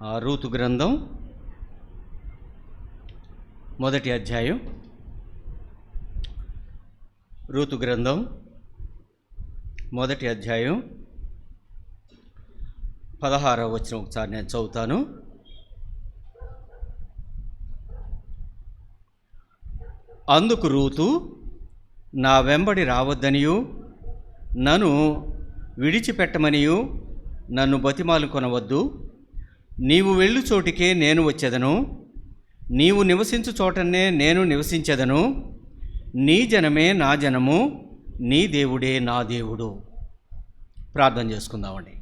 Ruth గ్రంథం మొదటి అధ్యాయం. రూతు గ్రంథం మొదటి అధ్యాయం 16వ వచనం ఒకసారి నేను చదువుతాను. అందుకు రూతు, నా వెంబడి రావద్దనియు నన్ను విడిచిపెట్టమనియు నన్ను బతిమాలు కొనవద్దు. నీవు వెళ్ళు చోటికే నేను వచ్చేదను, నీవు నివసించు చోటనే నేను నివసించెదను. నీ జనమే నా జనము, నీ దేవుడే నా దేవుడు. ప్రార్థన చేసుకుందామండి.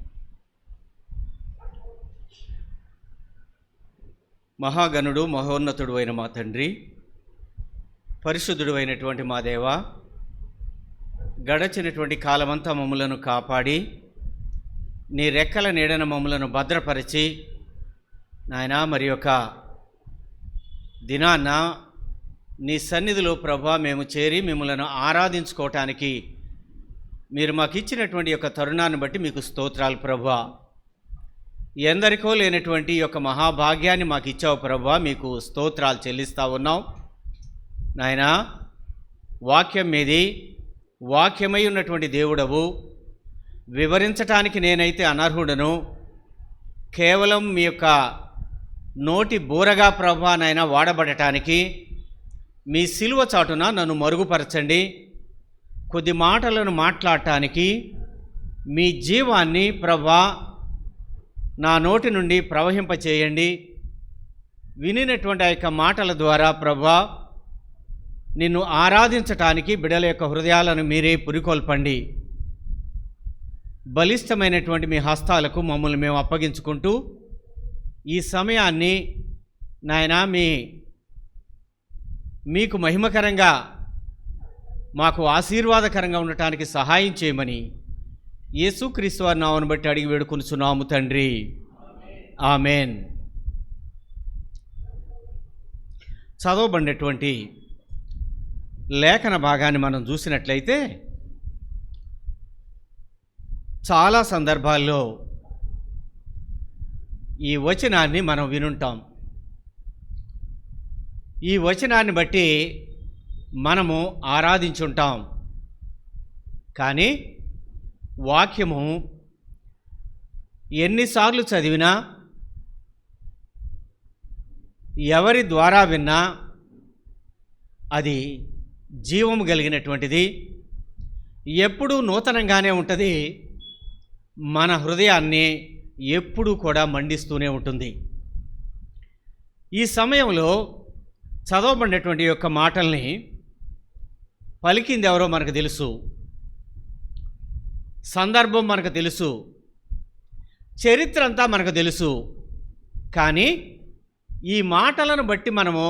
మహాగణుడు మహోన్నతుడు అయిన మా తండ్రి, పరిశుద్ధుడు అయినటువంటి మా దేవ, గడచినటువంటి కాలమంతా మమ్ములను కాపాడి నీ రెక్కల నీడన మమ్ములను భద్రపరిచి నాయనా మరి యొక్క దినాన్న నీ సన్నిధిలో ప్రభా మేము చేరి మిమ్మలను ఆరాధించుకోవటానికి మీరు మాకు ఇచ్చినటువంటి యొక్క తరుణాన్ని బట్టి మీకు స్తోత్రాలు ప్రభా. ఎందరికో లేనటువంటి యొక్క మహాభాగ్యాన్ని మాకు ఇచ్చావు ప్రభా, మీకు స్తోత్రాలు చెల్లిస్తూ ఉన్నాం నాయనా. వాక్యం మీది, వాక్యమై ఉన్నటువంటి దేవుడవు, వివరించటానికి నేనైతే అనర్హుడను. కేవలం మీ యొక్క నోటి బూరగా ప్రభా నాయన వాడబడటానికి మీ సిలువ చాటున నన్ను మరుగుపరచండి. కొద్ది మాటలను మాట్లాడటానికి మీ జీవాన్ని ప్రభా నా నోటి నుండి ప్రవహింపచేయండి. వినినటువంటి ఆ యొక్క మాటల ద్వారా ప్రభా నిన్ను ఆరాధించటానికి బిడ్డల యొక్క హృదయాలను మీరే పురికొల్పండి. బలిష్టమైనటువంటి మీ హస్తాలకు మమ్మల్ని మేము అప్పగించుకుంటూ ఈ సమయాన్ని నాయనా మీకు మహిమకరంగా, మాకు ఆశీర్వాదకరంగా ఉండటానికి సహాయం చేయమని యేసుక్రీస్తు వారి నామమును బట్టి అడిగి వేడుకొనుచున్నాము తండ్రి, ఆమెన్. చదవబడినటువంటి లేఖన భాగాన్ని మనం చూసినట్లయితే చాలా సందర్భాల్లో ఈ వచనాన్ని మనం వినుంటాం. ఈ వచనాన్ని బట్టి మనము ఆరాధించుంటాం. కానీ వాక్యము ఎన్నిసార్లు చదివినా, ఎవరి ద్వారా విన్నా అది జీవము కలిగినటువంటిది, ఎప్పుడూ నూతనంగానే ఉంటుంది. మన హృదయాన్ని ఎప్పుడూ కూడా మండిస్తూనే ఉంటుంది. ఈ సమయంలో చదవబడినటువంటి యొక్క మాటల్ని పలికింది ఎవరో మనకు తెలుసు, సందర్భం మనకు తెలుసు, చరిత్ర అంతా మనకు తెలుసు. కానీ ఈ మాటలను బట్టి మనము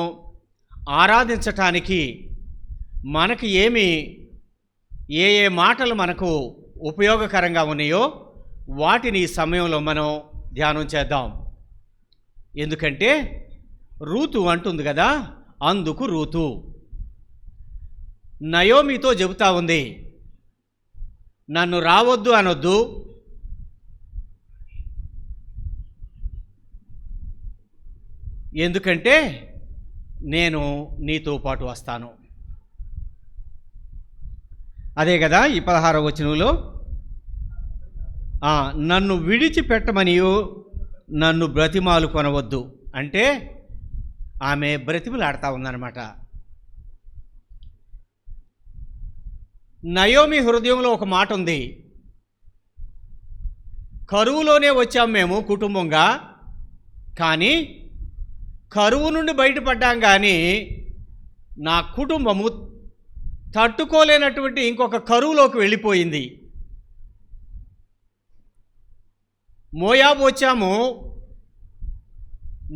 ఆరాధించటానికి మనకి ఏ మాటలు మనకు ఉపయోగకరంగా ఉన్నాయో వాటిని ఈ సమయంలో మనం ధ్యానం చేద్దాం. ఎందుకంటే రూతు అంటుంది కదా, అందుకు రూతు నయోమితో చెబుతా ఉంది, నన్ను రావద్దు అనొద్దు, ఎందుకంటే నేను నీతో పాటు వస్తాను. అదే కదా ఈ 16వ వచనంలో, నన్ను విడిచిపెట్టమనియు నన్ను బ్రతిమాలు కొనవద్దు అంటే ఆమె బ్రతిమలాడుతూ ఉందన్నమాట. నయోమి హృదయంలో ఒక మాట ఉంది, కరువులోనే వచ్చాం మేము కుటుంబంగా, కానీ కరువు నుండి బయటపడ్డాం, కానీ నా కుటుంబము తట్టుకోలేనటువంటి ఇంకొక కరువులోకి వెళ్ళిపోయింది. మోయాబు వచ్చాము,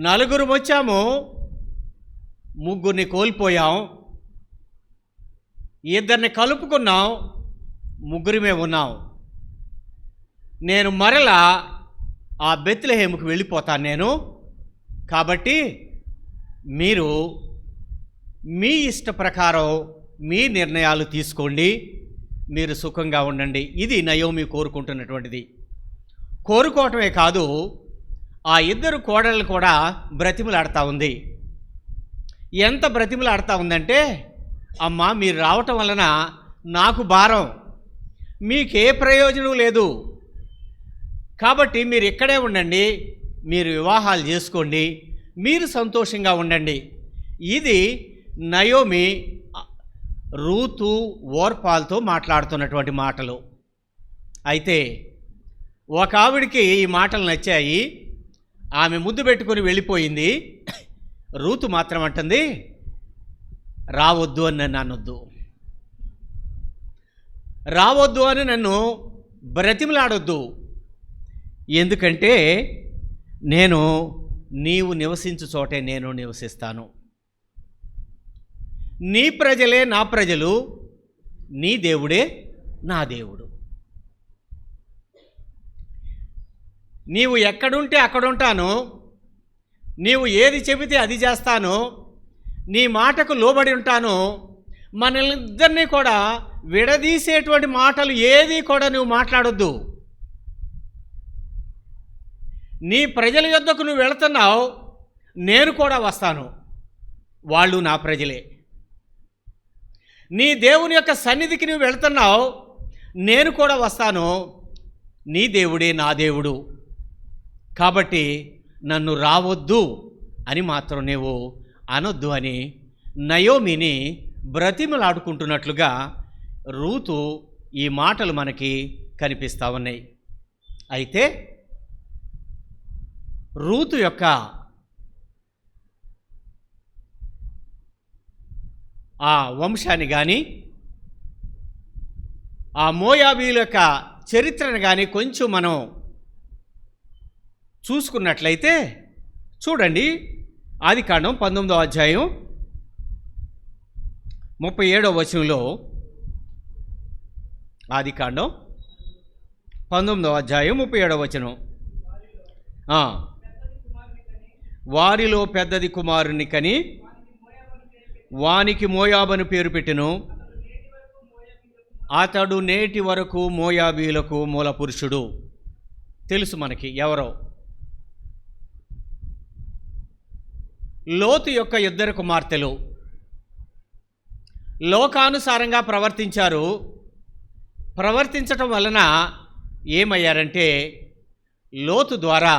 4 వచ్చాము, 3 కోల్పోయాం. 2 కలుపుకున్నాం, 3 ఉన్నాం. నేను మరలా ఆ బెత్లెహేముకు వెళ్ళిపోతాను నేను. కాబట్టి మీరు మీ ఇష్ట ప్రకారం మీ నిర్ణయాలు తీసుకోండి, మీరు సుఖంగా ఉండండి. ఇది నయోమి కోరుకుంటున్నటువంటిది. కోరుకోవటమే కాదు, ఆ ఇద్దరు కోడళ్ళు కూడా బ్రతిమలాడుతూ ఉంది. ఎంత బ్రతిమలాడుతూ ఉందంటే, అమ్మా మీరు రావటం వలన నాకు భారం, మీకే ప్రయోజనం లేదు, కాబట్టి మీరు ఇక్కడే ఉండండి, మీరు వివాహాలు చేసుకోండి, మీరు సంతోషంగా ఉండండి. ఇది నయోమి రూతు ఓర్పాలతో మాట్లాడుతున్నటువంటి మాటలు. అయితే ఒక ఆవిడికి ఈ మాటలు నచ్చాయి, ఆమె ముద్దు పెట్టుకొని వెళ్ళిపోయింది. రూతు మాత్రం అంటుంది, రావద్దు అని నన్ను అనొద్దు, రావద్దు అని నన్ను బ్రతిమలాడొద్దు, ఎందుకంటే నేను నీవు నివసించు చోటే నేను నివసిస్తాను, నీ ప్రజలే నా ప్రజలు, నీ దేవుడే నా దేవుడు, నీవు ఎక్కడుంటే అక్కడుంటాను, నీవు ఏది చెబితే అది చేస్తాను, నీ మాటకు లోబడి ఉంటాను, మనల్నిద్దరినీ కూడా విడదీసేటువంటి మాటలు ఏది కూడా నువ్వు మాట్లాడొద్దు. నీ ప్రజల యొద్దకు నువ్వు వెళుతున్నావు, నేను కూడా వస్తాను, వాళ్ళు నా ప్రజలే. నీ దేవుని యొక్క సన్నిధికి నువ్వు వెళుతున్నావు, నేను కూడా వస్తాను, నీ దేవుడే నా దేవుడు, కాబట్టి నన్ను రావద్దు అని మాత్రం నీవు అనొద్దు అని నయోమిని బ్రతిమలాడుకుంటున్నట్లుగా రూతు ఈ మాటలు మనకి కనిపిస్తూ ఉన్నాయి. అయితే రూతు యొక్క ఆ వంశాన్ని కానీ ఆ మోయాబీల యొక్క చరిత్రను కానీ కొంచెం మనం చూసుకున్నట్లయితే చూడండి, ఆదికాండం 19వ అధ్యాయం 37వ వచనంలో, ఆదికాండం 19వ అధ్యాయం 37వ వచనం, వారిలో పెద్దది కుమారుని కని వానికి మోయాబను పేరు పెట్టెను, అతడు నేటి వరకు మోయాబీలకు మూల పురుషుడు. తెలుసు మనకి ఎవరో, లోతు యొక్క ఇద్దరు కుమార్తెలు లోకానుసారంగా ప్రవర్తించారు. ప్రవర్తించటం వలన ఏమయ్యారంటే లోతు ద్వారా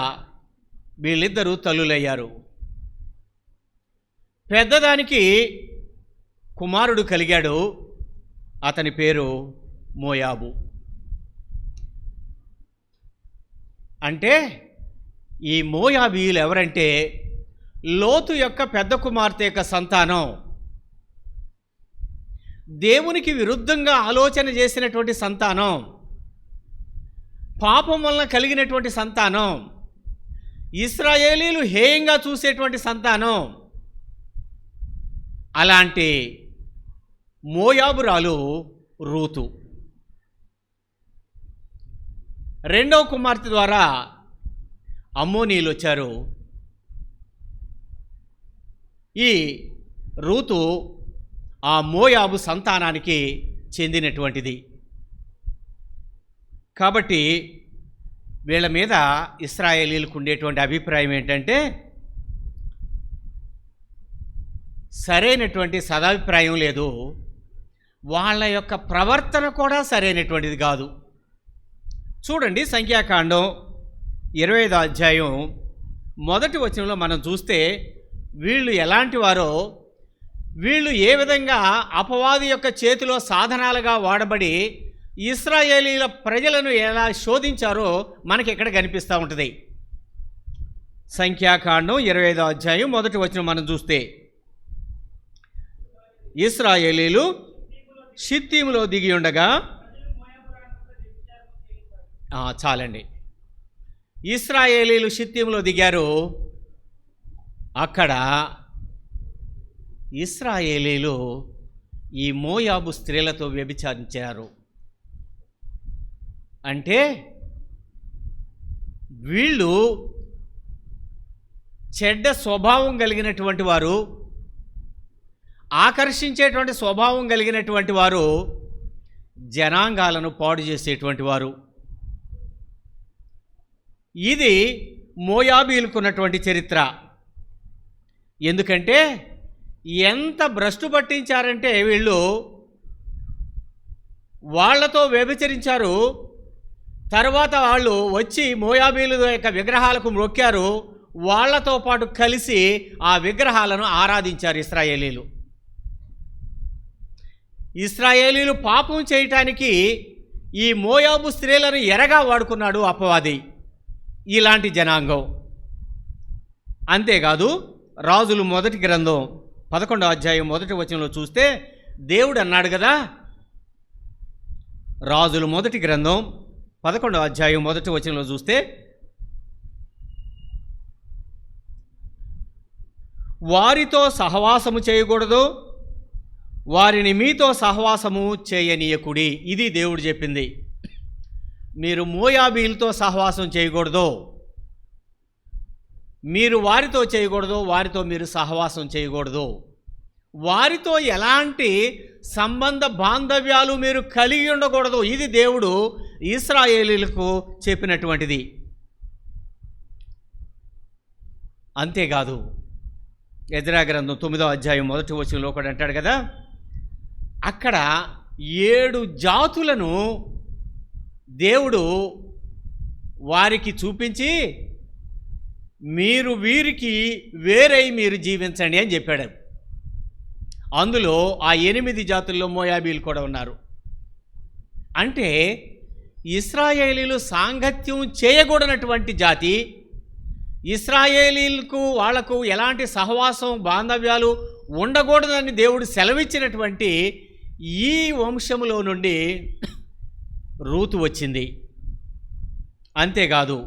వీళ్ళిద్దరూ తల్లులయ్యారు. పెద్దదానికి కుమారుడు కలిగాడు, అతని పేరు మోయాబు. అంటే ఈ మోయాబీయులు ఎవరంటే లోతు యొక్క పెద్ద కుమార్తె యొక్క సంతానం, దేవునికి విరుద్ధంగా ఆలోచన చేసినటువంటి సంతానం, పాపం వలన కలిగినటువంటి సంతానం, ఇశ్రాయేలీలు హేయంగా చూసేటువంటి సంతానం. అలాంటి మోయాబురాలు రూతు. రెండవ కుమార్తె ద్వారా అమ్మోనీయులు వచ్చారు. ఈ రూతు ఆ మోయాబు సంతానానికి చెందినటువంటిది. కాబట్టి వీళ్ళ మీద ఇశ్రాయేలీలకు ఉండేటువంటి అభిప్రాయం ఏంటంటే సరైనటువంటి సదాభిప్రాయం లేదు, వాళ్ళ యొక్క ప్రవర్తన కూడా సరైనటువంటిది కాదు. చూడండి, సంఖ్యాకాండం 25వ అధ్యాయం 1వ వచనంలో మనం చూస్తే వీళ్ళు ఎలాంటి వారో, వీళ్ళు ఏ విధంగా అపవాది యొక్క చేతిలో సాధనాలుగా వాడబడి ఇశ్రాయేలీల ప్రజలను ఎలా శోధించారో మనకి ఇక్కడ కనిపిస్తూ ఉంటుంది. సంఖ్యాకాండం 25వ అధ్యాయం 1వ వచనం మనం చూస్తే, ఇశ్రాయేలీలు షిత్తీములో దిగి ఉండగా, చాలండి, ఇశ్రాయేలీలు షిత్తీములో దిగారు. అక్కడ ఇశ్రాయేలీలు ఈ మోయాబు స్త్రీలతో వ్యభిచారించారు. అంటే వీళ్ళు చెడ్డ స్వభావం కలిగినటువంటి వారు, ఆకర్షించేటువంటి స్వభావం కలిగినటువంటి వారు, జనాంగాలను పాడు చేసేటువంటి వారు. ఇది మోయాబీలకున్నటువంటి చరిత్ర. ఎందుకంటే ఎంత భ్రష్టు పట్టించారంటే వీళ్ళు వాళ్లతో వ్యభిచరించారు. తర్వాత వాళ్ళు వచ్చి మోయాబీల యొక్క విగ్రహాలకు మొక్కారు. వాళ్లతో పాటు కలిసి ఆ విగ్రహాలను ఆరాధించారు ఇశ్రాయేలీలు. ఇశ్రాయేలీలు పాపం చేయటానికి ఈ మోయాబు స్త్రీలను ఎరగా వాడుకున్నాడు అపవాది, ఇలాంటి జనాంగం. అంతేకాదు రాజులు మొదటి గ్రంథం 11వ అధ్యాయం 1వ వచనంలో చూస్తే దేవుడు అన్నాడు కదా, రాజులు మొదటి గ్రంథం 11వ అధ్యాయం 1వ వచనంలో చూస్తే, వారితో సహవాసము చేయకూడదు, వారిని మీతో సహవాసము చేయనీయకుడి. ఇది దేవుడు చెప్పింది. మీరు మోయాబీలతో సహవాసం చేయకూడదు, మీరు వారితో చేయకూడదు, వారితో మీరు సహవాసం చేయకూడదు, వారితో ఎలాంటి సంబంధ బాంధవ్యాలు మీరు కలిగి ఉండకూడదు. ఇది దేవుడు ఇశ్రాయేలీలకు చెప్పినటువంటిది. అంతేకాదు ఎజ్రా గ్రంథం 9వ అధ్యాయం 1వ వచనంలో కూడా అంటాడు కదా, అక్కడ 7 జాతులను దేవుడు వారికి చూపించి మీరు వీరికి వేరై మీరు జీవించండి అని చెప్పాడు. అందులో ఆ 8 జాతుల్లో మోయాబీలు కూడా ఉన్నారు. అంటే ఇశ్రాయేలీలు సాంగత్యం చేయకూడనటువంటి జాతి, ఇశ్రాయేలీలకు వాళ్లకు ఎలాంటి సహవాసం బాంధవ్యాలు ఉండకూడదని దేవుడు సెలవిచ్చినటువంటి ఈ వంశములో నుండి రూతు వచ్చింది. అంతేకాదు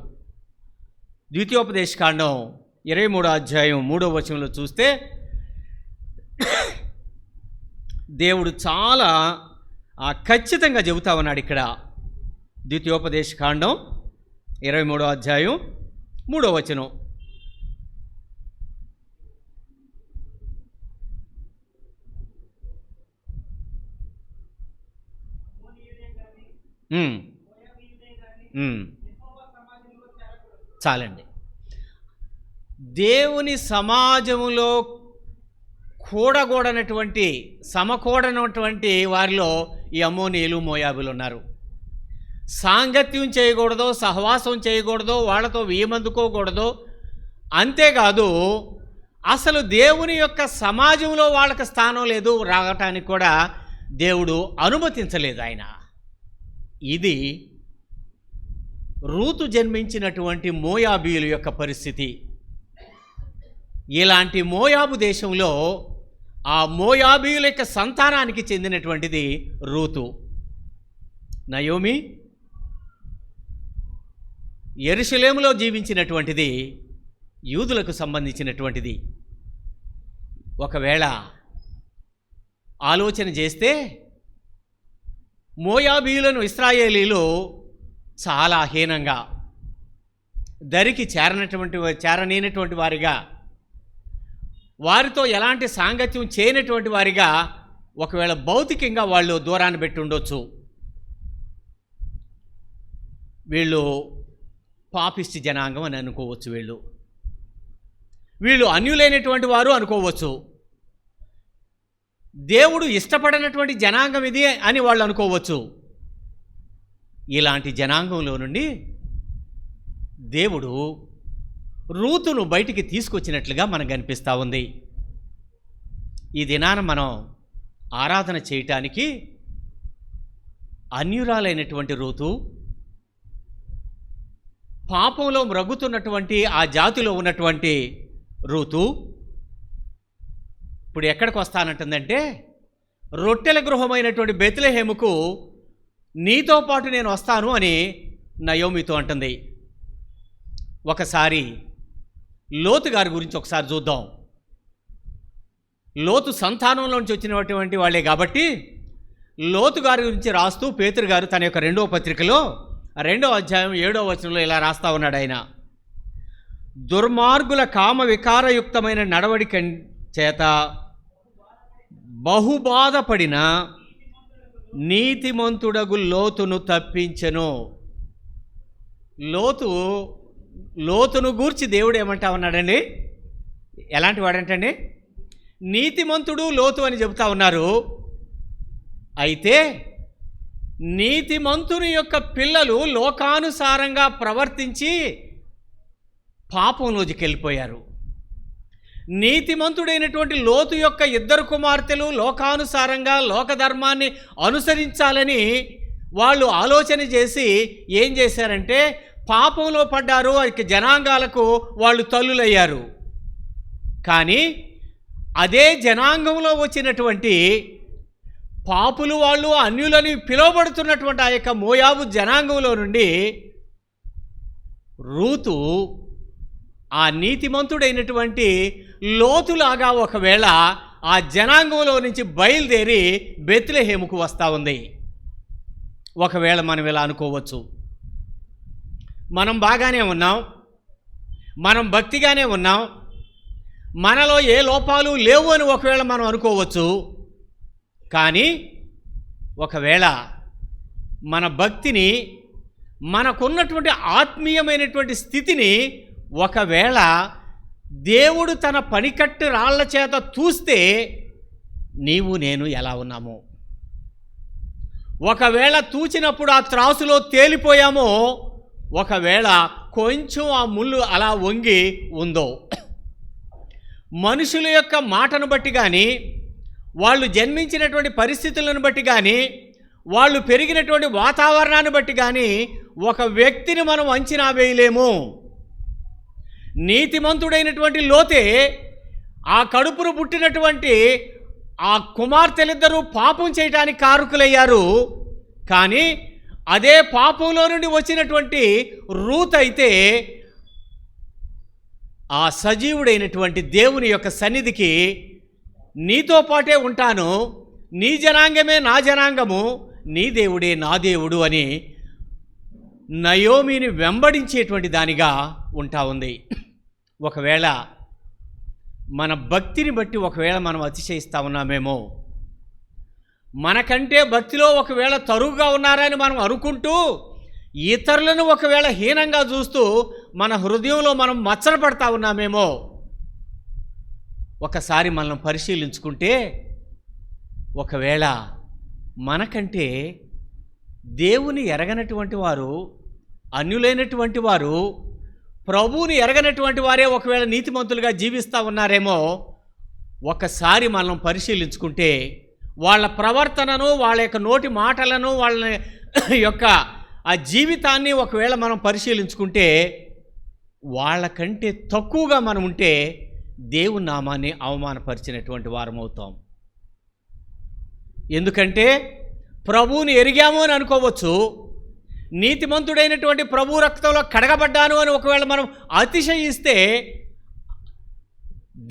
ద్వితీయోపదేశకాండం 23వ అధ్యాయం 3వ వచనంలో చూస్తే దేవుడు చాలా ఖచ్చితంగా చెబుతా ఉన్నాడు ఇక్కడ. ద్వితీయోపదేశకాండం 23వ అధ్యాయం 3వ వచనం, చాలండి. దేవుని సమాజంలో కూడగూడనటువంటి సమకూడనటువంటి వారిలో ఈ అమ్మోనీయులు మోయాబులు ఉన్నారు. సాంగత్యం చేయకూడదు, సహవాసం చేయకూడదు, వాళ్ళతో వియమందుకోకూడదు. అంతేకాదు అసలు దేవుని యొక్క సమాజంలో వాళ్ళకి స్థానం లేదు, రావటానికి కూడా దేవుడు అనుమతించలేదు ఆయన. ఇది రూతు జన్మించినటువంటి మోయాబీయుల యొక్క పరిస్థితి. ఇలాంటి మోయాబు దేశంలో ఆ మోయాబీయుల యొక్క సంతానానికి చెందినటువంటిది రూతు. నయోమి యెరూషలేములో జీవించినటువంటిది, యూదులకు సంబంధించినటువంటిది. ఒకవేళ ఆలోచన చేస్తే మోయాబీయులను ఇశ్రాయేలీలు చాలా హీనంగా, దరికి చేరనీనటువంటి వారిగా, వారితో ఎలాంటి సాంగత్యం చేయనటువంటి వారిగా ఒకవేళ భౌతికంగా వాళ్ళు దూరాన్ని పెట్టి ఉండొచ్చు. వీళ్ళు పాపిష్టి జనాంగం అని అనుకోవచ్చు, వీళ్ళు అన్యులైనటువంటి వారు అనుకోవచ్చు, దేవుడు ఇష్టపడనటువంటి జనాంగం ఇది అని వాళ్ళు అనుకోవచ్చు. ఇలాంటి జనాంగంలో నుండి దేవుడు రూతును బయటికి తీసుకొచ్చినట్లుగా మనకు కనిపిస్తూ ఉంది. ఈ దినాన మనం ఆరాధన చేయటానికి అన్యురాలైనటువంటి రూతు, పాపంలో మ్రగ్గుతున్నటువంటి ఆ జాతిలో ఉన్నటువంటి రూతు ఇప్పుడు ఎక్కడికి వస్తానంటుందంటే, రొట్టెల గృహమైనటువంటి బెత్లెహేముకు నీతో పాటు నేను వస్తాను అని నయోమితో అంటుంది. ఒకసారి లోతు గారి గురించి ఒకసారి చూద్దాం. లోతు సంతానంలోంచి వచ్చినటువంటి వాళ్ళే కాబట్టి లోతు గారి గురించి రాస్తూ పేతురు గారు తన యొక్క 2వ పత్రికలో 2వ అధ్యాయం 7వ వచనంలో ఇలా రాస్తా ఉన్నాడు ఆయన. దుర్మార్గుల కామ వికారయుక్తమైన నడవడిక చేత బహుబాధపడిన నీతిమంతుడగు లోతును తప్పించెను. లోతు లోతును గూర్చి దేవుడు ఏమంటా ఉన్నాడండి? ఎలాంటి వాడంటండి? నీతిమంతుడు లోతు అని చెబుతా ఉన్నారు. అయితే నీతిమంతుని యొక్క పిల్లలు లోకానుసారంగా ప్రవర్తించి పాపంలోకి వెళ్ళిపోయారు. నీతిమంతుడైనటువంటి లోతు యొక్క ఇద్దరు కుమార్తెలు లోకానుసారంగా లోకధర్మాన్ని అనుసరించాలని వాళ్ళు ఆలోచన చేసి ఏం చేశారంటే పాపంలో పడ్డారు. అది జనాంగాలకు వాళ్ళు తల్లులయ్యారు. కానీ అదే జనాంగంలో వచ్చినటువంటి పాపులు వాళ్ళు అన్యులని పిలువబడుతున్నటువంటి ఆ యొక్క మోయాబు జనాంగంలో నుండి రూతు ఆ నీతిమంతుడైనటువంటి లోతులాగా ఒకవేళ ఆ జనాంగంలో నుంచి బయలుదేరి బెత్లెహేముకు వస్తూ ఉంది. ఒకవేళ మనం ఇలా అనుకోవచ్చు, మనం బాగానే ఉన్నాం, మనం భక్తిగానే ఉన్నాం, మనలో ఏ లోపాలు లేవు అని ఒకవేళ మనం అనుకోవచ్చు. కానీ ఒకవేళ మన భక్తిని, మనకున్నటువంటి ఆత్మీయమైనటువంటి స్థితిని ఒకవేళ దేవుడు తన పనికట్టు రాళ్ల చేత చూస్తే నీవు నేను ఎలా ఉన్నామో, ఒకవేళ తూచినప్పుడు ఆ త్రాసులో తేలిపోయామో, ఒకవేళ కొంచెం ఆ ముళ్ళు అలా వంగి ఉందో, మనుషుల యొక్క మాటను బట్టి కానీ, వాళ్ళు జన్మించినటువంటి పరిస్థితులను బట్టి కానీ, వాళ్ళు పెరిగినటువంటి వాతావరణాన్ని బట్టి కానీ ఒక వ్యక్తిని మనం అంచనా వేయలేము. నీతిమంతుడైనటువంటి లోతే ఆ కడుపును పుట్టినటువంటి ఆ కుమార్తెలిద్దరూ పాపం చేయటానికి కారకులయ్యారు. కానీ అదే పాపంలో నుండి వచ్చినటువంటి రూత్ అయితే ఆ సజీవుడైనటువంటి దేవుని యొక్క సన్నిధికి నీతో పాటే ఉంటాను, నీ జనాంగమే నా జనాంగము, నీ దేవుడే నా దేవుడు అని నయోమిని వెంబడించేటువంటి దానిగా ఉంటా ఉంది. ఒకవేళ మన భక్తిని బట్టి ఒకవేళ మనం అతిశయిస్తూ ఉన్నామేమో, మనకంటే భక్తిలో ఒకవేళ తరుగుగా ఉన్నారని మనం అనుకుంటూ ఇతరులను ఒకవేళ హీనంగా చూస్తూ మన హృదయంలో మనం మచ్చరపడతా ఉన్నామేమో. ఒకసారి మనం పరిశీలించుకుంటే ఒకవేళ మనకంటే దేవుని ఎరగనటువంటి వారు, అన్యులైనటువంటి వారు, ప్రభువుని ఎరగనటువంటి వారే ఒకవేళ నీతిమంతులుగా జీవిస్తూ ఉన్నారేమో. ఒకసారి మనం పరిశీలించుకుంటే వాళ్ళ ప్రవర్తనను, వాళ్ళ యొక్క నోటి మాటలను, వాళ్ళ యొక్క ఆ జీవితాన్ని ఒకవేళ మనం పరిశీలించుకుంటే వాళ్ళకంటే తక్కువగా మనం ఉంటే దేవుని నామాన్ని అవమానపరిచినటువంటి వారమవుతాం. ఎందుకంటే ప్రభువుని ఎరిగాము అని అనుకోవచ్చు, నీతిమంతుడైనటువంటి ప్రభు రక్తంలో కడగబడ్డాను అని ఒకవేళ మనం అతిశయిస్తే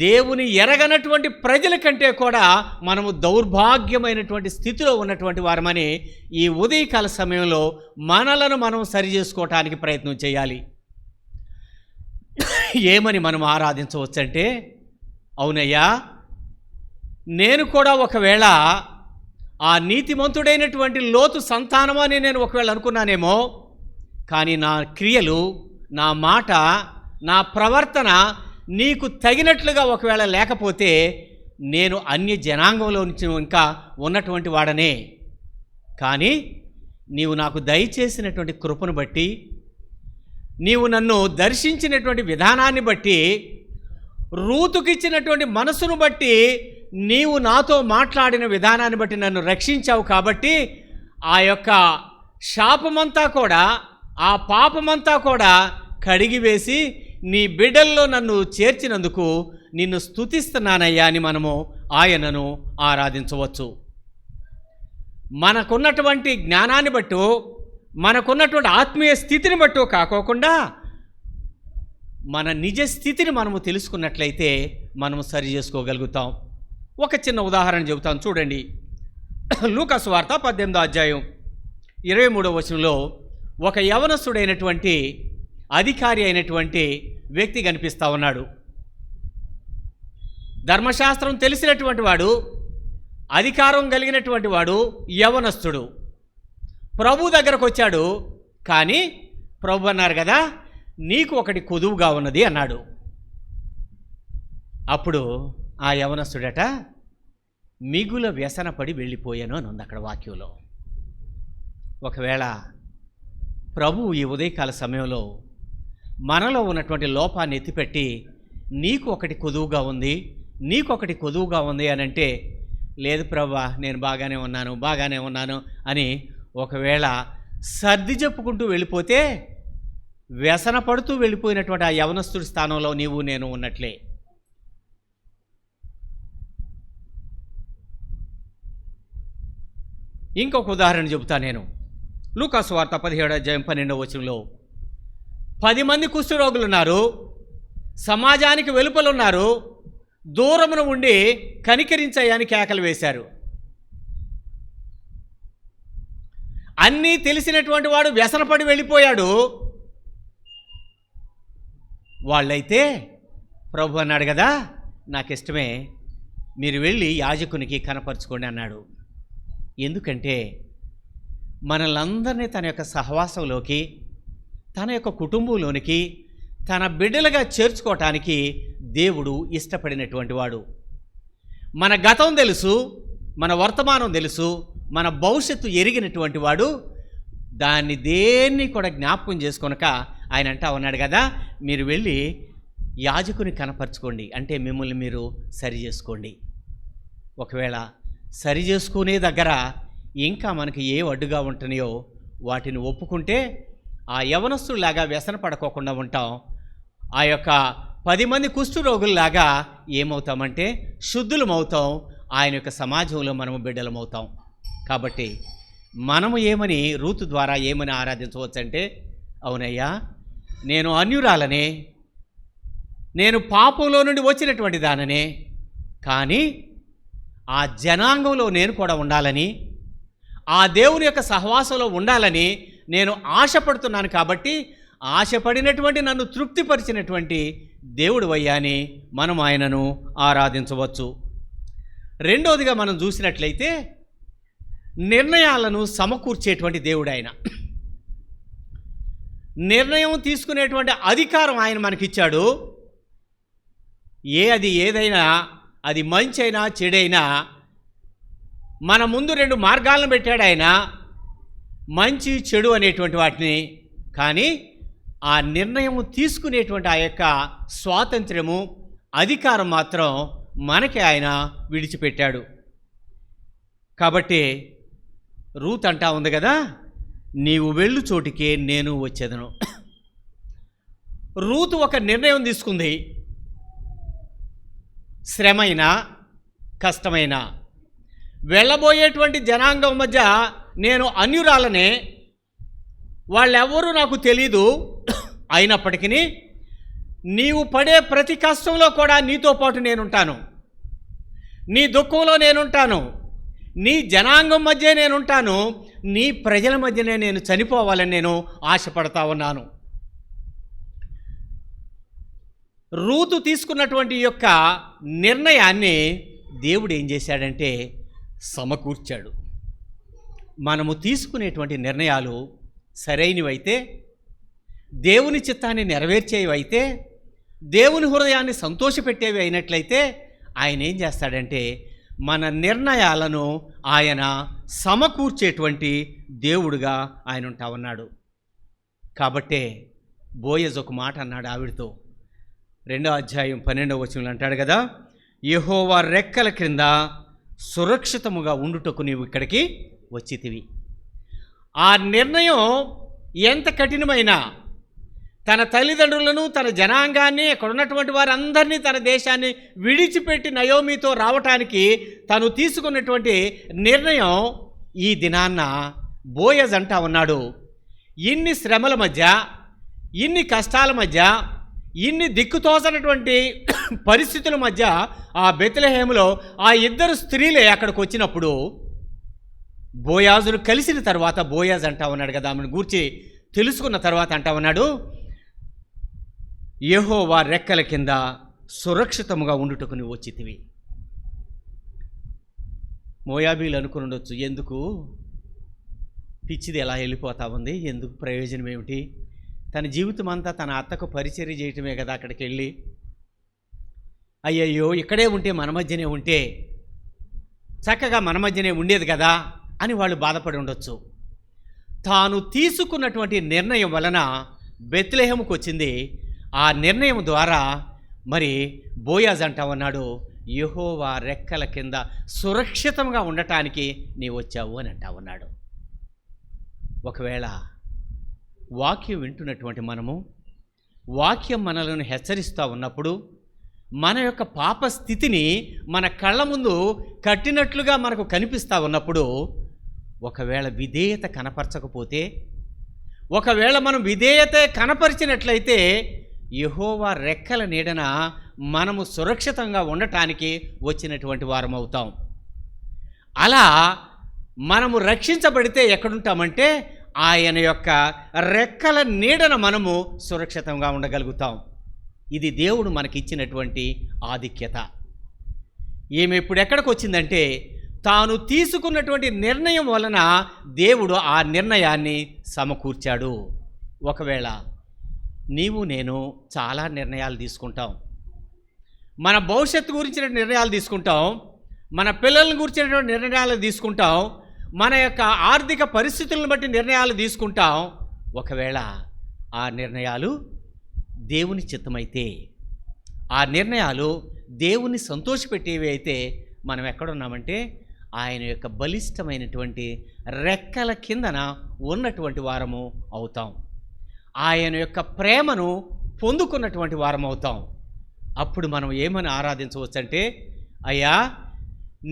దేవుని ఎరగనటువంటి ప్రజల కంటే కూడా మనము దౌర్భాగ్యమైనటువంటి స్థితిలో ఉన్నటువంటి వారమని ఈ ఉదయకాల సమయంలో మనలను మనం సరిచేసుకోవటానికి ప్రయత్నం చేయాలి. ఏమని మనం ఆరాధించవచ్చంటే, అవునయ్యా, నేను కూడా ఒకవేళ ఆ నీతిమంతుడైనటువంటి లోతు సంతానమని నేను ఒకవేళ అనుకున్నానేమో, కానీ నా క్రియలు, నా మాట, నా ప్రవర్తన నీకు తగినట్లుగా ఒకవేళ లేకపోతే నేను అన్య జనాంగంలో నుంచి ఇంకా ఉన్నటువంటి వాడనే. కానీ నీవు నాకు దయచేసినటువంటి కృపను బట్టి, నీవు నన్ను దర్శించినటువంటి విధానాన్ని బట్టి, రూతుకిచ్చినటువంటి మనసును బట్టి, నీవు నాతో మాట్లాడిన విధానాన్ని బట్టి నన్ను రక్షించావు. కాబట్టి ఆ యొక్క శాపమంతా కూడా, ఆ పాపమంతా కూడా కడిగివేసి నీ బిడ్డల్లో నన్ను చేర్చినందుకు నిన్ను స్తుతిస్తున్నానయ్యా అని మనము ఆయనను ఆరాధించవచ్చు. మనకున్నటువంటి జ్ఞానాన్ని బట్టో, మనకున్నటువంటి ఆత్మీయ స్థితిని బట్టో కాకోకుండా మన నిజ స్థితిని మనము తెలుసుకున్నట్లయితే మనము సరి చేసుకోగలుగుతాం. ఒక చిన్న ఉదాహరణ చెబుతాను చూడండి. లూకా సువార్త 18వ అధ్యాయం 23వ వచనంలో ఒక యవనస్తుడైనటువంటి అధికారి అయినటువంటి వ్యక్తి కనిపిస్తూ ఉన్నాడు. ధర్మశాస్త్రం తెలిసినటువంటి వాడు, అధికారం కలిగినటువంటి వాడు, యవనస్తుడు. ప్రభు దగ్గరకు వచ్చాడు. కానీ ప్రభు అన్నారు కదా, నీకు ఒకటి కొదువుగా ఉన్నది అన్నాడు. అప్పుడు ఆ యవనస్తుడట మిగుల వ్యసనపడి వెళ్ళిపోయాను అని ఉంది అక్కడ వాక్యంలో. ఒకవేళ ప్రభువు ఈ ఉదయకాల సమయంలో మనలో ఉన్నటువంటి లోపాన్ని ఎత్తిపెట్టి నీకు ఒకటి కొదువుగా ఉంది, నీకొకటి కొదువుగా ఉంది అని అంటే, లేదు ప్రభువా నేను బాగానే ఉన్నాను అని ఒకవేళ సర్ది చెప్పుకుంటూ వెళ్ళిపోతే వ్యసన పడుతూ వెళ్ళిపోయినటువంటి ఆ యవనస్తుడి స్థానంలో నీవు నేను ఉన్నట్లే. ఇంకొక ఉదాహరణ చెబుతా నేను. లూకాసు వార్త 17:12 10 మంది కుష్ఠరోగులు ఉన్నారు, సమాజానికి వెలుపలున్నారు, దూరమున ఉండి కనికరించయ్యని కేకలు వేశారు. అన్నీ తెలిసినటువంటి వాడు వ్యసనపడి వెళ్ళిపోయాడు. వాళ్ళైతే ప్రభు అన్నాడు కదా, నాకు ఇష్టమే, మీరు వెళ్ళి యాజకునికి కనపరుచుకోండి అన్నాడు. ఎందుకంటే మనలందరినీ తన యొక్క సహవాసంలోకి, తన యొక్క కుటుంబంలోనికి, తన బిడ్డలుగా చేర్చుకోవటానికి దేవుడు ఇష్టపడినటువంటి వాడు. మన గతం తెలుసు, మన వర్తమానం తెలుసు, మన భవిష్యత్తు ఎరిగినటువంటి వాడు. దాన్ని దేన్ని కూడా జ్ఞాపకం చేసుకొనక ఆయన అంటా ఉన్నాడు కదా, మీరు వెళ్ళి యాజకుని కనపరుచుకోండి, అంటే మిమ్మల్ని మీరు సరి చేసుకోండి. ఒకవేళ సరి చేసుకునే దగ్గర ఇంకా మనకి ఏ అడ్డుగా ఉంటున్నాయో వాటిని ఒప్పుకుంటే ఆ యవనస్తులాగా వ్యసన పడుకోకుండా ఉంటాం. ఆ యొక్క 10 మంది కుష్ఠరోగుల్లాగా ఏమవుతామంటే శుద్ధులమవుతాం. ఆయన యొక్క సమాజంలో మనము బిడ్డలమవుతాం. కాబట్టి మనము ఏమని రూతు ద్వారా ఏమని ఆరాధించవచ్చంటే, అవునయ్యా నేను అన్యురాలనే, నేను పాపంలో నుండి వచ్చినటువంటి దాననే, కానీ ఆ జనాంగంలో నేను కూడా ఉండాలని, ఆ దేవుని యొక్క సహవాసంలో ఉండాలని నేను ఆశపడుతున్నాను. కాబట్టి ఆశపడినటువంటి నన్ను తృప్తిపరిచినటువంటి దేవుడు వయ్యాని మనం ఆయనను ఆరాధించవచ్చు. రెండోదిగా మనం చూసినట్లయితే నిర్ణయాలను సమకూర్చేటువంటి దేవుడు ఆయన. నిర్ణయం తీసుకునేటువంటి అధికారం ఆయన మనకిచ్చాడు. ఏదైనా అది మంచి అయినా చెడైనా మన ముందు 2 మార్గాలను పెట్టాడు ఆయన, మంచి చెడు అనేటువంటి వాటిని. కానీ ఆ నిర్ణయం తీసుకునేటువంటి ఆ యొక్క స్వాతంత్ర్యము, అధికారం మాత్రం మనకి ఆయన విడిచిపెట్టాడు. కాబట్టి రూత్ అంటా ఉంది కదా, నీవు వెళ్ళు చోటికే నేను వచ్చేదను. రూతు ఒక నిర్ణయం తీసుకుంది. శ్రమైనా కష్టమైనా వెళ్ళబోయేటువంటి జనాంగం మధ్య నేను అన్యురాలనే, వాళ్ళెవ్వరూ నాకు తెలీదు, అయినప్పటికీ నీవు పడే ప్రతి కష్టంలో కూడా నీతో పాటు నేనుంటాను, నీ దుఃఖంలో నేనుంటాను, నీ జనాంగం మధ్య నేనుంటాను, నీ ప్రజల మధ్యనే నేను చనిపోవాలని నేను ఆశపడతా ఉన్నాను. రూతు తీసుకున్నటువంటి యొక్క నిర్ణయాన్ని దేవుడు ఏం చేశాడంటే సమకూర్చాడు. మనము తీసుకునేటువంటి నిర్ణయాలు సరైనవైతే, దేవుని చిత్తాన్ని నెరవేర్చేవైతే, దేవుని హృదయాన్ని సంతోషపెట్టేవి అయినట్లయితే ఆయన ఏం చేస్తాడంటే మన నిర్ణయాలను ఆయన సమకూర్చేటువంటి దేవుడుగా ఆయన ఉంటా ఉన్నాడు. కాబట్టే బోయజ్ ఒక మాట అన్నాడు ఆవిడతో, 2:12 అంటాడు కదా, యెహోవా రెక్కల క్రింద సురక్షితముగా ఉండుటకు నీవు ఇక్కడికి వచ్చితివి. ఆ నిర్ణయం ఎంత కఠినమైనా తన తల్లిదండ్రులను, తన జనాంగాన్ని, అక్కడ ఉన్నటువంటి వారందరినీ, తన దేశాన్ని విడిచిపెట్టి నయోమితో రావటానికి తను తీసుకున్నటువంటి నిర్ణయం ఈ దినాన్న బోయజ్ అంటా ఉన్నాడు, ఇన్ని శ్రమల మధ్య, ఇన్ని కష్టాల మధ్య, ఇన్ని దిక్కుతోచనటువంటి పరిస్థితుల మధ్య ఆ బెత్లెహేములో ఆ 2 స్త్రీలే అక్కడికి వచ్చినప్పుడు బోయాజును కలిసిన తర్వాత బోయాజ్ అంటా ఉన్నాడు కదా, ఆమెను గూర్చి తెలుసుకున్న తర్వాత అంటా ఉన్నాడు, యెహోవా రెక్కల కింద సురక్షితముగా ఉండుటకు నువ్వు వచ్చితివి. మోయాబీలు అనుకుని ఉండొచ్చు, ఎందుకు పిచ్చిది ఎలా వెళ్ళిపోతా ఉంది, ఎందుకు ప్రయోజనం ఏమిటి, తన జీవితం అంతా తన అత్తకు పరిచర్య చేయటమే కదా అక్కడికి వెళ్ళి. అయ్యయ్యో ఇక్కడే ఉంటే మన మధ్యనే ఉంటే చక్కగా మన మధ్యనే ఉండేది కదా అని వాళ్ళు బాధపడి ఉండొచ్చు. తాను తీసుకున్నటువంటి నిర్ణయం వలన బెత్లెహేముకు వచ్చింది. ఆ నిర్ణయం ద్వారా మరి బోయాజ్ అంటా ఉన్నాడు, యెహోవా రెక్కల కింద సురక్షితంగా ఉండటానికి నీవు వచ్చావు అని అంటా ఉన్నాడు. ఒకవేళ వాక్యం వింటున్నటువంటి మనము, వాక్యం మనలను హెచ్చరిస్తూ ఉన్నప్పుడు మన యొక్క పాప స్థితిని మన కళ్ళ ముందు కట్టినట్లుగా మనకు కనిపిస్తూ ఉన్నప్పుడు, ఒకవేళ విధేయత కనపరచకపోతే, ఒకవేళ మనం విధేయత కనపరిచినట్లయితే యెహోవా రెక్కల నీడన మనము సురక్షితంగా ఉండటానికి వచ్చినటువంటి వారం అవుతాం. అలా మనము రక్షించబడితే ఎక్కడుంటామంటే ఆయన యొక్క రెక్కల నీడన మనము సురక్షితంగా ఉండగలుగుతాం. ఇది దేవుడు మనకిచ్చినటువంటి ఆధిక్యత. ఈమె ఇప్పుడు ఎక్కడికి వచ్చిందంటే తాను తీసుకున్నటువంటి నిర్ణయం వలన దేవుడు ఆ నిర్ణయాన్ని సమకూర్చాడు. ఒకవేళ నీవు నేను చాలా నిర్ణయాలు తీసుకుంటాం. మన భవిష్యత్తు గురించిన నిర్ణయాలు తీసుకుంటాం, మన పిల్లల గురించినటువంటి నిర్ణయాలు తీసుకుంటాం, మన యొక్క ఆర్థిక పరిస్థితులను బట్టి నిర్ణయాలు తీసుకుంటాం. ఒకవేళ ఆ నిర్ణయాలు దేవుని చిత్తమైతే, ఆ నిర్ణయాలు దేవుని సంతోషపెట్టేవి అయితే మనం ఎక్కడున్నామంటే ఆయన యొక్క బలిష్టమైనటువంటి రెక్కల కిందన ఉన్నటువంటి వారము అవుతాం. ఆయన యొక్క ప్రేమను పొందుకున్నటువంటి వారం అవుతాం. అప్పుడు మనం ఏమని ఆరాధించవచ్చు అంటే, అయ్యా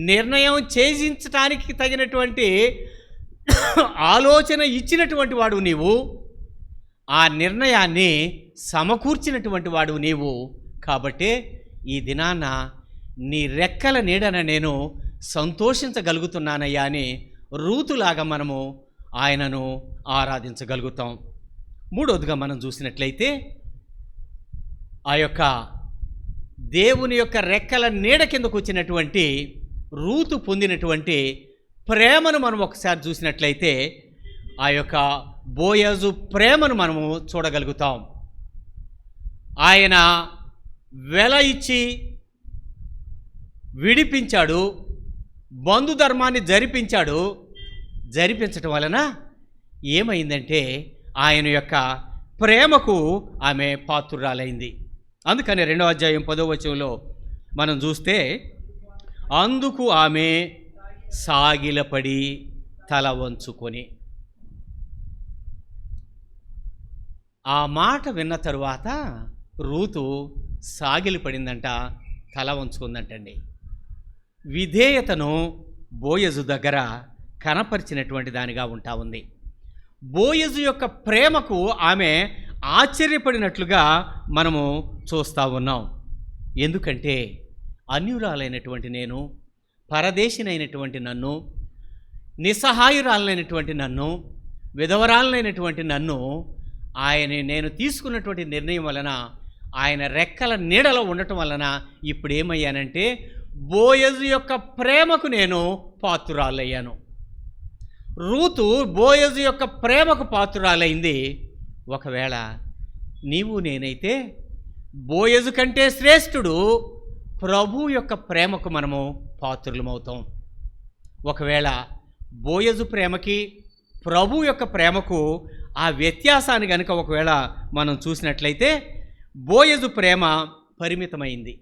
నిర్ణయం చేయించడానికి తగినటువంటి ఆలోచన ఇచ్చినటువంటి వాడు నీవు, ఆ నిర్ణయాన్ని సమకూర్చినటువంటి వాడు నీవు. కాబట్టి ఈ దినాన నీ రెక్కల నీడన నేను సంతోషించగలుగుతున్నానయ్యా అని రూతులాగా మనము ఆయనను ఆరాధించగలుగుతాం. మూడవదిగా మనం చూసినట్లయితే ఆ యొక్క దేవుని యొక్క రెక్కల నీడ కిందకు వచ్చినటువంటి రూతు పొందినటువంటి ప్రేమను మనం ఒకసారి చూసినట్లయితే ఆ యొక్క బోయజు ప్రేమను మనము చూడగలుగుతాం. ఆయన వెల ఇచ్చి విడిపించాడు, బంధుధర్మాన్ని జరిపించటం వలన ఏమైందంటే ఆయన యొక్క ప్రేమకు ఆమె పాత్రురాలైంది. అందుకని 2వ అధ్యాయం 10వ వచనంలో మనం చూస్తే, అందుకు ఆమె సాగిలపడి తల వంచుకొని. ఆ మాట విన్న తరువాత రూతు సాగిలిపడిందంట, తల వంచుకుందంటండి. విధేయతను బోయజు దగ్గర కనపరిచినటువంటి దానిగా ఉంటా ఉంది. బోయజు యొక్క ప్రేమకు ఆమె ఆశ్చర్యపడినట్లుగా మనము చూస్తూ ఉన్నాం. ఎందుకంటే అన్యురాలైనటువంటి నేను, పరదేశినైనటువంటి నన్ను, నిస్సహాయురాలైనటువంటి నన్ను, విధవరాలైనటువంటి నన్ను నేను తీసుకున్నటువంటి నిర్ణయం వలన, ఆయన రెక్కల నీడలో ఉండటం వలన ఇప్పుడు ఏమయ్యానంటే బోయజు యొక్క ప్రేమకు నేను పాత్రురాలయ్యాను. రూతు బోయజు యొక్క ప్రేమకు పాత్రురాలైంది. ఒకవేళ నీవు నేనైతే బోయజు కంటే శ్రేష్ఠుడు ప్రభు యొక్క ప్రేమకు మనము పాత్రులమవుతాం. ఒకవేళ బోయజు ప్రేమకి ప్రభు యొక్క ప్రేమకు ఆ వ్యత్యాసాన్ని కనుక ఒకవేళ మనం చూసినట్లయితే బోయజు ప్రేమ పరిమితమైంది.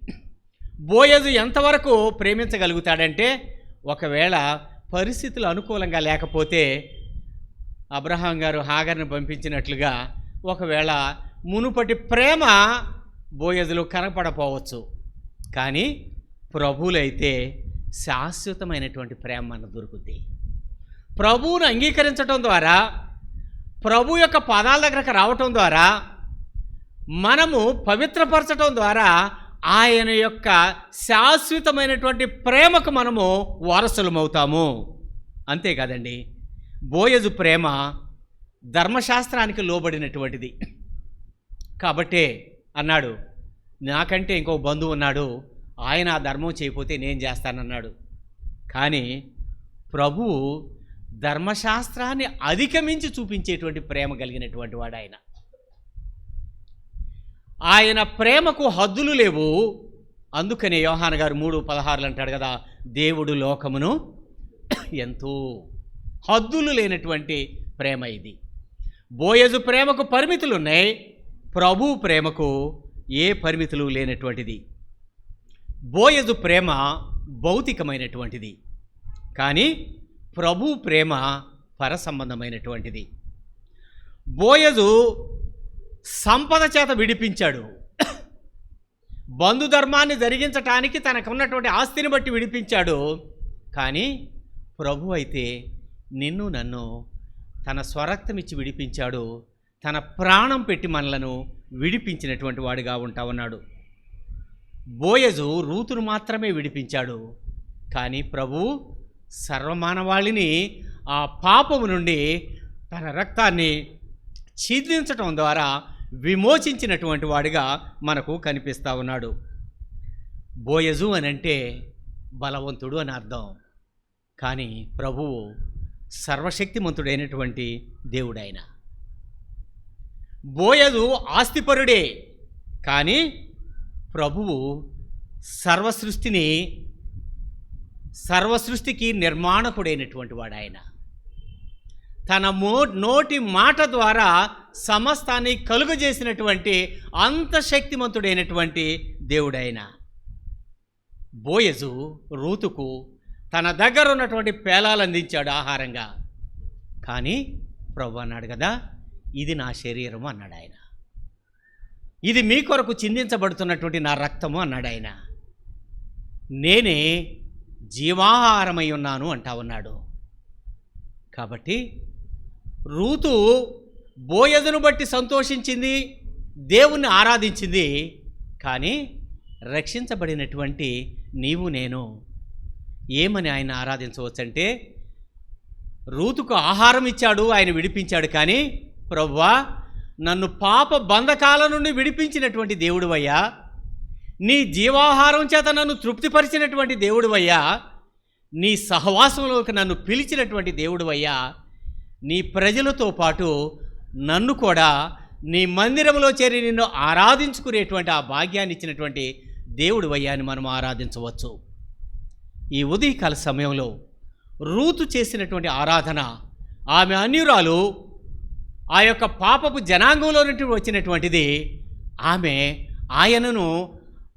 బోయజు ఎంతవరకు ప్రేమించగలుగుతాడంటే, ఒకవేళ పరిస్థితులు అనుకూలంగా లేకపోతే అబ్రహాం గారు హాగర్ని పంపించినట్లుగా ఒకవేళ మునుపటి ప్రేమ బోయజులు కనపడపోవచ్చు. కానీ ప్రభువులైతే శాశ్వతమైనటువంటి ప్రేమ మనకు దొరుకుద్ది. ప్రభువును అంగీకరించడం ద్వారా, ప్రభు యొక్క పదాల దగ్గరకు రావటం ద్వారా, మనము పవిత్రపరచటం ద్వారా ఆయన యొక్క శాశ్వతమైనటువంటి ప్రేమకు మనము వారసులమవుతాము. అంతేకాదండి, బోయజు ప్రేమ ధర్మశాస్త్రానికి లోబడినటువంటిది. కాబట్టే అన్నాడు, నాకంటే ఇంకో బంధువు ఉన్నాడు, ఆయన ఆ ధర్మం చేయకపోతే నేను చేస్తానన్నాడు. కానీ ప్రభువు ధర్మశాస్త్రాన్ని అధిగమించి చూపించేటువంటి ప్రేమ కలిగినటువంటి వాడు ఆయన. ఆయన ప్రేమకు హద్దులు లేవు. అందుకనే యోహాను గారు 3:16 అంటాడు కదా, దేవుడు లోకమును ఎంతో, హద్దులు లేనటువంటి ప్రేమ ఇది. బోయజు ప్రేమకు పరిమితులు ఉన్నాయి, ప్రభు ప్రేమకు ఏ పరిమితులు లేనటువంటిది. బోయజు ప్రేమ భౌతికమైనటువంటిది, కానీ ప్రభు ప్రేమ పరసంబంధమైనటువంటిది. బోయజు సంపద చేత విడిపించాడు, బంధుధర్మాన్ని జరిగించటానికి తనకున్నటువంటి ఆస్తిని బట్టి విడిపించాడు. కానీ ప్రభు అయితే నిన్ను నన్ను తన స్వరక్తమిచ్చి విడిపించాడు, తన ప్రాణం పెట్టి మనలను విడిపించినటువంటి వాడిగా ఉంటా ఉన్నాడు. బోయజు రూతును మాత్రమే విడిపించాడు, కానీ ప్రభు సర్వమానవాళిని ఆ పాపము నుండి తన రక్తాన్ని ఛిద్రించటం ద్వారా విమోచించినటువంటి వాడిగా మనకు కనిపిస్తూ ఉన్నాడు. బోయజు అనంటే బలవంతుడు అని అర్థం, కానీ ప్రభువు సర్వశక్తిమంతుడైనటువంటి దేవుడైన. బోయజు ఆస్తిపరుడే, కానీ ప్రభువు సర్వసృష్టికి నిర్మాణకుడైనటువంటి వాడు. ఆయన తన నోటి మాట ద్వారా సమస్తాన్ని కలుగజేసినటువంటి అంత శక్తిమంతుడైనటువంటి దేవుడైన. బోయజు రూతుకు తన దగ్గర ఉన్నటువంటి పేలాలు అందించాడు ఆహారంగా, కానీ ప్రభు అన్నాడు కదా, ఇది నా శరీరము అన్నాడు ఆయన, ఇది మీ కొరకు చిందించబడుతున్నటువంటి నా రక్తము అన్నాడు ఆయన. నేనే జీవాహారమై ఉన్నాను అంటా ఉన్నాడు. కాబట్టి రూతు బోయజును బట్టి సంతోషించింది, దేవుణ్ణి ఆరాధించింది. కానీ రక్షించబడినటువంటి నీవు నేను ఏమని ఆయన ఆరాధించవచ్చంటే, రూతుకు ఆహారం ఇచ్చాడు, ఆయన విడిపించాడు. కానీ ప్రభువా, నన్ను పాప బంధకాల నుండి విడిపించినటువంటి దేవుడువయ్యా, నీ జీవాహారం చేత నన్ను తృప్తిపరిచినటువంటి దేవుడువయ్యా, నీ సహవాసంలోకి నన్ను పిలిచినటువంటి దేవుడువయ్యా, నీ ప్రజలతో పాటు నన్ను కూడా నీ మందిరంలో చేరి నిన్ను ఆరాధించుకునేటువంటి ఆ భాగ్యాన్ని ఇచ్చినటువంటి దేవుడువయ్యా అని మనం ఆరాధించవచ్చు. ఈ ఉదయకాల సమయంలో రూతు చేసినటువంటి ఆరాధన, ఆమె అన్యురాలు, ఆ యొక్క పాపపు జనాంగంలో నుండి వచ్చినటువంటిది. ఆమె ఆయనను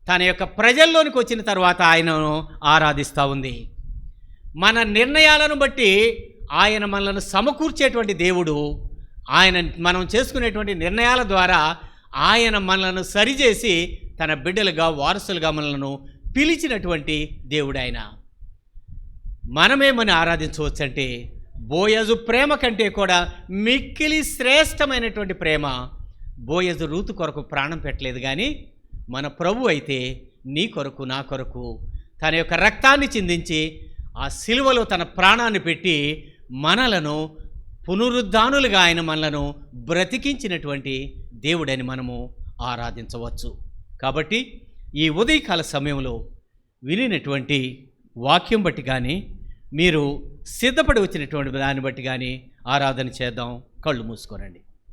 తన యొక్క ప్రజల్లోనికి వచ్చిన తర్వాత ఆయనను ఆరాధిస్తూ ఉంది. మన నిర్ణయాలను బట్టి ఆయన మనలను సమకూర్చేటువంటి దేవుడు. ఆయన మనం చేసుకునేటువంటి నిర్ణయాల ద్వారా ఆయన మనలను సరిచేసి తన బిడ్డలుగా, వారసులుగా మనలను పిలిచినటువంటి దేవుడు ఆయన. మనమేమని ఆరాధించవచ్చంటే, బోయజు ప్రేమ కంటే కూడా మిక్కిలి శ్రేష్టమైనటువంటి ప్రేమ. బోయజు రూతు కొరకు ప్రాణం పెట్టలేదు, కానీ మన ప్రభు అయితే నీ కొరకు, నా కొరకు తన యొక్క రక్తాన్ని చిందించి ఆ సిలువలో తన ప్రాణాన్ని పెట్టి మనలను పునరుద్ధానులుగా ఆయన మనలను బ్రతికించినటువంటి దేవుడని మనము ఆరాధించవచ్చు. కాబట్టి ఈ ఉదయకాల సమయంలో వినినటువంటి వాక్యం బట్టి కానీ, మీరు సిద్ధపడి వచ్చినటువంటి దాన్ని బట్టి కానీ ఆరాధన చేద్దాం. కళ్ళు మూసుకోనండి.